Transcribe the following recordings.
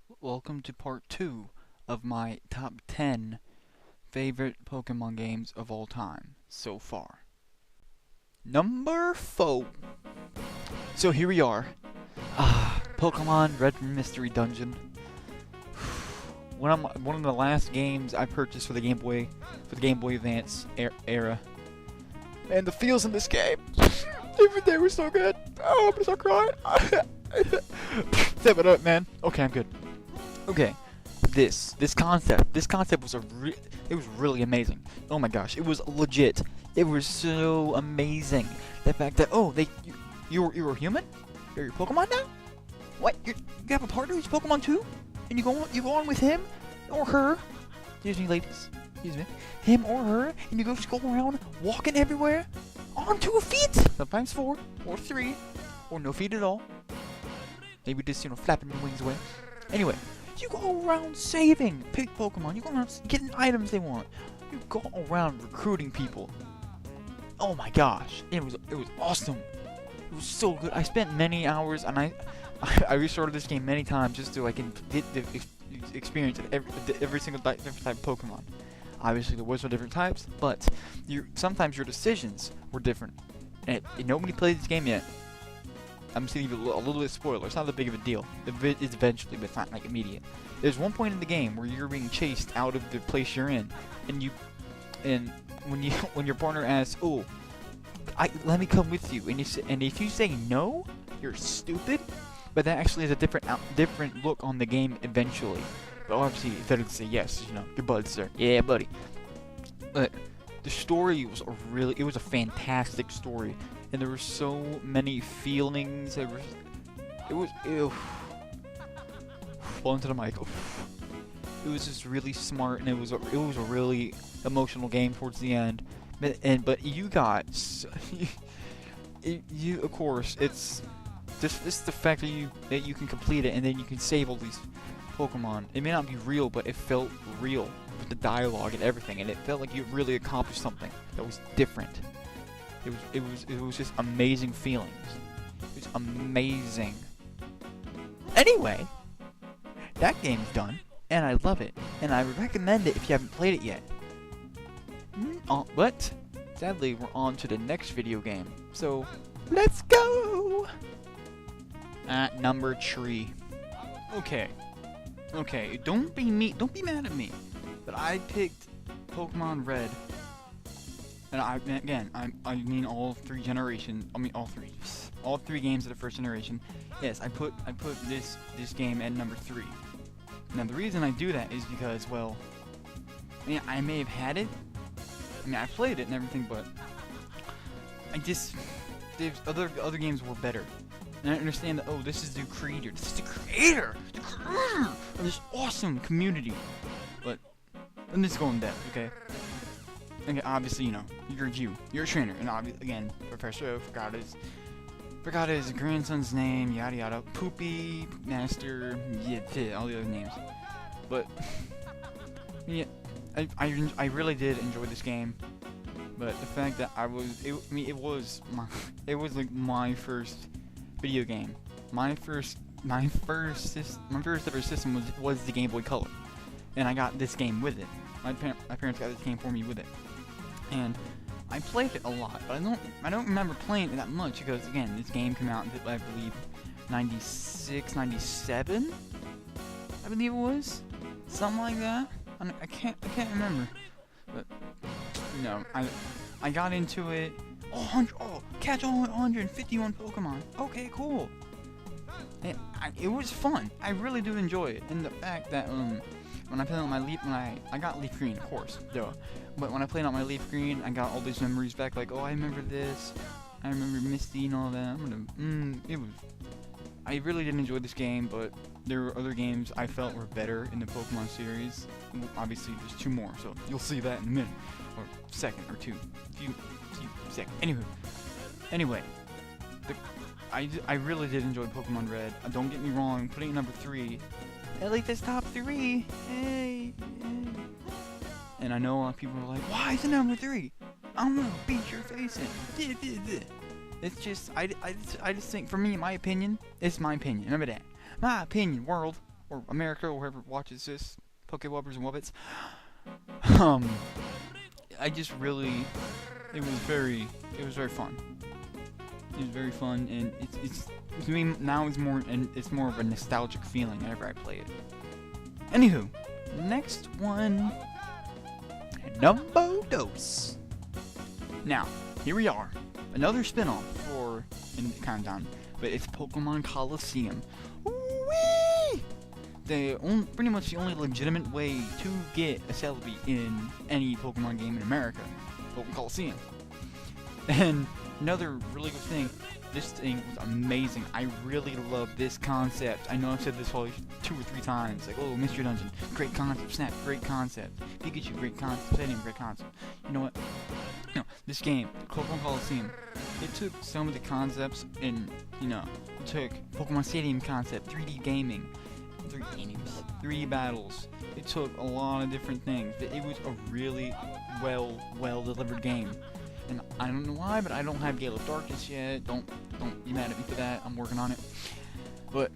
Welcome to part 2 of my top 10 favorite Pokemon games of all time so far. Number 4. So here we are. Pokemon Red Mystery Dungeon. One of the last games I purchased for the Game Boy Advance era. And the feels in this game, they were so good. Oh, I'm gonna start crying. Step it up, man. Okay, I'm good. Okay, this concept was it was really amazing. Oh my gosh, it was legit. It was so amazing. The fact that you're a human, you're your Pokemon now. What? You have a partner who's Pokemon too, and you go on with him or her. Excuse me, ladies. Excuse me. Him or her, and you just go around walking everywhere on 2 feet. Sometimes 4 or 3 or no feet at all. Maybe just flapping your wings away. Anyway. You go around saving pig Pokemon. You go around getting items they want. You go around recruiting people. Oh my gosh, it was awesome. It was so good. I spent many hours, and I restarted this game many times just so I can get the experience of every single different type of Pokemon. Obviously, there was no different types, but sometimes your decisions were different. And nobody played this game yet. I'm just gonna give you a little bit of spoiler. It's not that big of a deal. It's eventually, but it's not like immediate. There's one point in the game where you're being chased out of the place you're in, and when your partner asks, "Oh, let me come with you," and if you say no, you're stupid. But that actually is a different look on the game eventually. But obviously, it's better to say yes. Good buddy, sir. Yeah, buddy. But the story was a fantastic story. And there were so many feelings. It was fall into the mic. It was just really smart, and it was a really emotional game towards the end. But you got you of course it's just the fact that you can complete it, and then you can save all these Pokemon. It may not be real, but it felt real with the dialogue and everything, and it felt like you really accomplished something that was different. It was just amazing feelings. It was amazing. Anyway, that game's done, and I love it, and I recommend it if you haven't played it yet. But sadly, we're on to the next video game. So let's go. At number 3. Okay. Don't be mad at me, but I picked Pokemon Red. And I mean all 3 generations. I mean all 3 games of the first generation. Yes, I put this game at number 3. Now the reason I do that is because, well, I may have had it. I played it and everything, but there's other games were better. And I understand that. Oh, this is the creator. This is the creator of this awesome community. But let me just go in depth, okay? Okay, obviously, you're a trainer, and again, Professor O forgot his grandson's name, yada yada, Poopy, Master, yeah, all the other names. But yeah, I really did enjoy this game. But the fact that it was like my first video game. My first ever system was the Game Boy Color, and I got this game with it. My parents got this game for me with it. And I played it a lot, but I don't remember playing it that much because, again, this game came out in, I believe, 96, 97? I believe it was? Something like that? I can't remember. But, I got into it. Catch all 151 Pokemon. Okay, cool. And it was fun. I really do enjoy it. And the fact that, when I played on my Leaf, I got Leaf Green, of course, duh. But when I played on my Leaf Green, I got all these memories back. Like, oh, I remember this. I remember Misty and all that. I really did enjoy this game, but there were other games I felt were better in the Pokemon series. Obviously, there's 2 more, so you'll see that in a minute, or second, or 2, few seconds. Anyway, I really did enjoy Pokemon Red. Don't get me wrong, putting it number 3. At least it's top 3. Hey. And I know a lot of people are like, why is it number 3? I'm gonna beat your face in. It's just, I just think, for me, my opinion, it's my opinion. Remember that. My opinion, world. or America, or whoever watches this, Pokewubbers and Wubbits. I just really, it was very fun. It was very fun, and it's to me now it's more of a nostalgic feeling whenever I play it. Anywho, next one, number dos. Now, here we are, another spin-off for in the countdown, but it's Pokemon Coliseum. Whee! Pretty much the only legitimate way to get a Celebi in any Pokemon game in America, Pokemon Coliseum. And another really good thing, this thing was amazing. I really love this concept. I know I've said this probably 2 or 3 times, like, oh, Mystery Dungeon, great concept, Snap, great concept, Pikachu, great concept, Stadium, great concept. You know what? No, this game, Pokemon Coliseum, it took some of the concepts and, you know, it took Pokemon Stadium concept, 3D gaming, 3D battles. It took a lot of different things. It was a really well delivered game. And I don't know why, but I don't have Gale of Darkness yet. Don't be mad at me for that. I'm working on it. But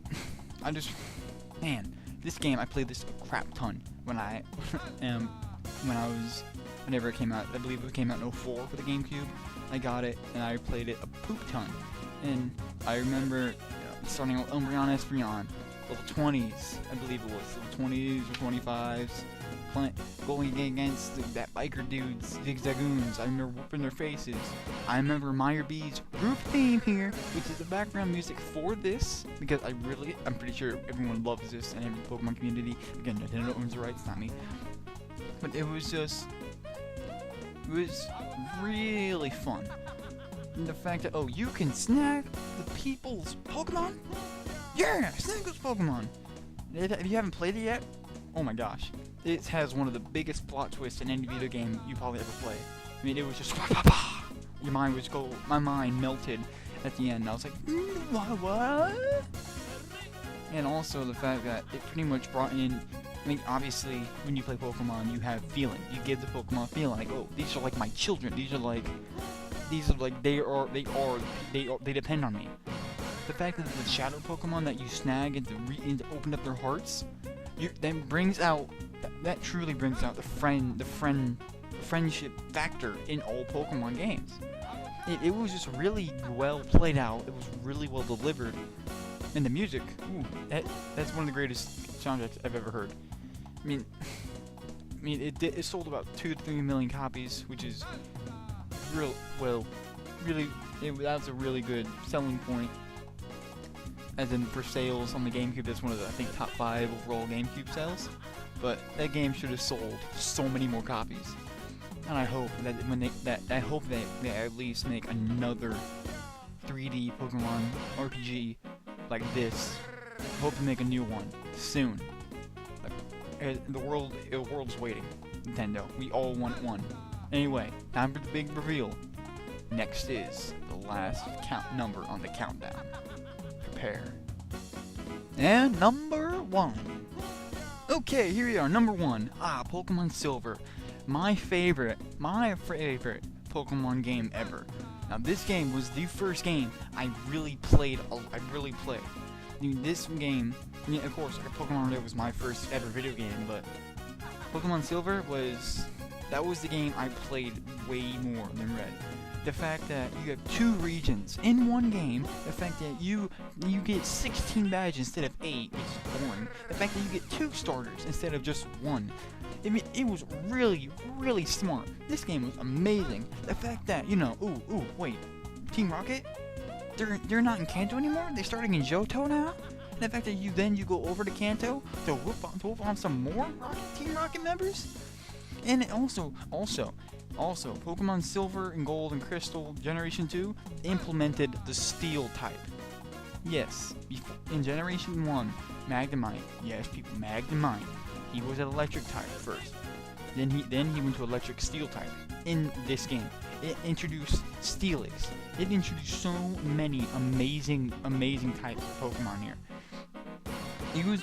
man, this game, I played this a crap ton whenever it came out. I believe it came out in 04 for the GameCube. I got it and I played it a poop ton. And I remember starting with Umbreon, Espeon, level 20s, I believe it was, level 20s or 25s, going against that biker dudes, Zigzagoons. I remember whooping their faces. I remember Meyer B's group theme here, which is the background music for this, because I'm pretty sure everyone loves this in every Pokemon community. Again, Nintendo owns the rights, not me. But it was really fun. And the fact that, oh, you can snag the people's Pokemon? Yeah, snag those Pokemon! If you haven't played it yet, oh my gosh. It has one of the biggest plot twists in any video game you probably ever play. I mean, it was just my mind melted at the end. I was like, what? And also the fact that it pretty much brought in, I mean, obviously, when you play Pokemon, you have feeling. You give the Pokemon feeling, like, oh, these are like my children. They depend on me. The fact that the Shadow Pokemon that you snag and open up their hearts, that truly brings out the friendship factor in all Pokemon games. It was just really well played out. It was really well delivered, and the music, ooh, that's one of the greatest soundtracks I've ever heard. I mean, it sold about 2 to 3 million copies, which is that's a really good selling point. As in, for sales on the GameCube, that's one of the, I think, top 5 overall GameCube sales. But that game should have sold so many more copies. And I hope that they at least make another 3D Pokemon RPG like this. I hope to make a new one soon. The world's waiting. Nintendo, we all want one. Anyway, time for the big reveal. Next is the last number on the countdown. Prepare. And number 1. Okay, here we are, number 1. Pokemon Silver. My favorite Pokemon game ever. Now, this game was the first game I really played. This game, of course, Pokemon Red was my first ever video game, but Pokemon Silver was the game I played way more than Red. The fact that you have 2 regions in one game, the fact that you get 16 badges instead of 8, which is boring, the fact that you get 2 starters instead of just 1. I mean, it was really smart. This game was amazing. The fact that, wait, Team Rocket? They're not in Kanto anymore? They're starting in Johto now? And the fact that you go over to Kanto to whoop on some more Team Rocket members? And also, Pokemon Silver and Gold and Crystal Generation 2 implemented the Steel type. Yes, in Generation 1, Magnemite. Yes, people, Magnemite. He was an Electric type first. Then he went to Electric Steel type. In this game, it introduced Steelix. It introduced so many amazing types of Pokemon here. It was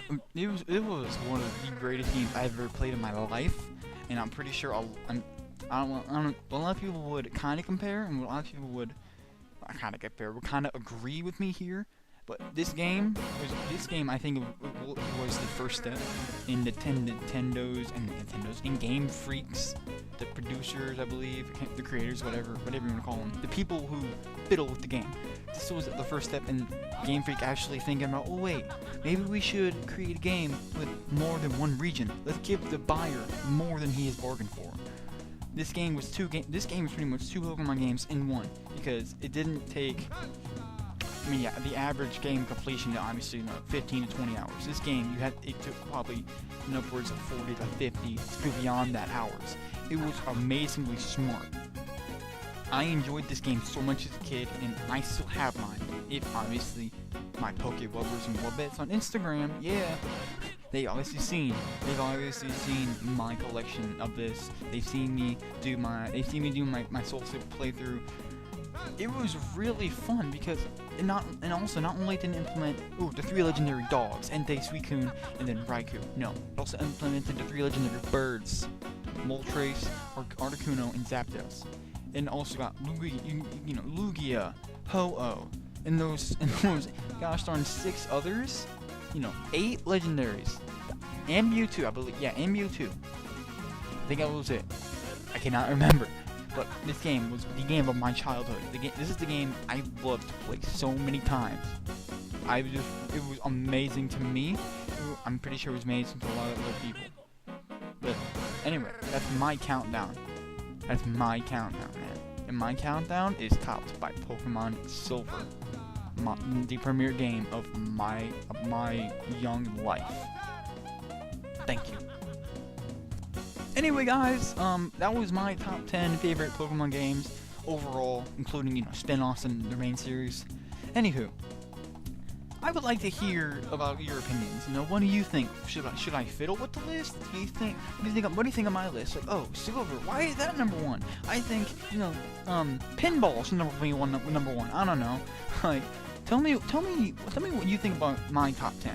one of the greatest games I've ever played in my life, and I'm pretty sure a lot of people would kind of compare, and a lot of people would kind of agree with me here. But this game I think was the first step in Nintendo's and Game Freaks, the producers, I believe, the creators, whatever you want to call them, the people who fiddle with the game. This was the first step in Game Freak actually thinking about, oh wait, maybe we should create a game with more than one region. Let's give the buyer more than he has bargained for. This game was pretty much 2 Pokemon games in one, because it didn't take, I mean, yeah, the average game completion, obviously, 15 to 20 hours. This game, it took probably upwards of 40 to 50, to beyond that hours. It was amazingly smart. I enjoyed this game so much as a kid, and I still have mine. Obviously, my Pokewubs and Wubbits on Instagram, yeah. They've obviously seen my collection of this. They've seen me do my Soul Silver playthrough. It was really fun because not only did it implement the 3 legendary dogs, Entei, Suicune, and then Raikou. No, it also implemented the 3 legendary birds, Moltres, Articuno, and Zapdos. And also got Lugia, Ho-Oh, and those gosh darn 6 others. 8 legendaries. And Mewtwo, I believe. Yeah, and Mewtwo. I think that was it. I cannot remember. But this game was the game of my childhood. This is the game I loved to play so many times. It was amazing to me. I'm pretty sure it was amazing to a lot of other people. But anyway, that's my countdown. That's my countdown, man. And my countdown is topped by Pokemon Silver. The premier game of my young life. Thank you. Anyway, guys, that was my top 10 favorite Pokemon games overall, including spin-offs and the main series. Anywho, I would like to hear about your opinions. What do you think? Should I fiddle with the list? What do you think of my list? Like, oh, Silver, why is that number 1? I think pinball should be number 1. I don't know. Like, tell me what you think about my top 10.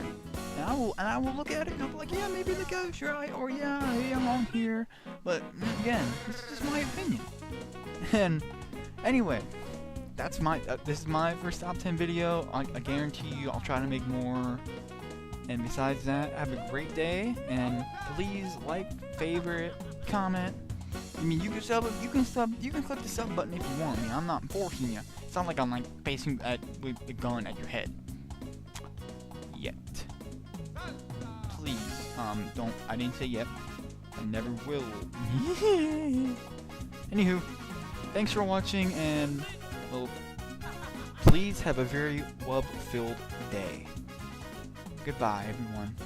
And I will look at it and I'll be like, yeah, maybe the guy's right, or yeah, I'm on here. But again, this is just my opinion. And anyway, this is my first top 10 video. I guarantee you I'll try to make more. And besides that, have a great day, and please like, favorite, comment. I mean, you can click the sub button if you want. I mean, I'm not forcing you. It's not like I'm facing with a gun at your head. Yet. Please, I didn't say yet. I never will. Anywho, thanks for watching, and well, please have a very wub-filled day. Goodbye, everyone.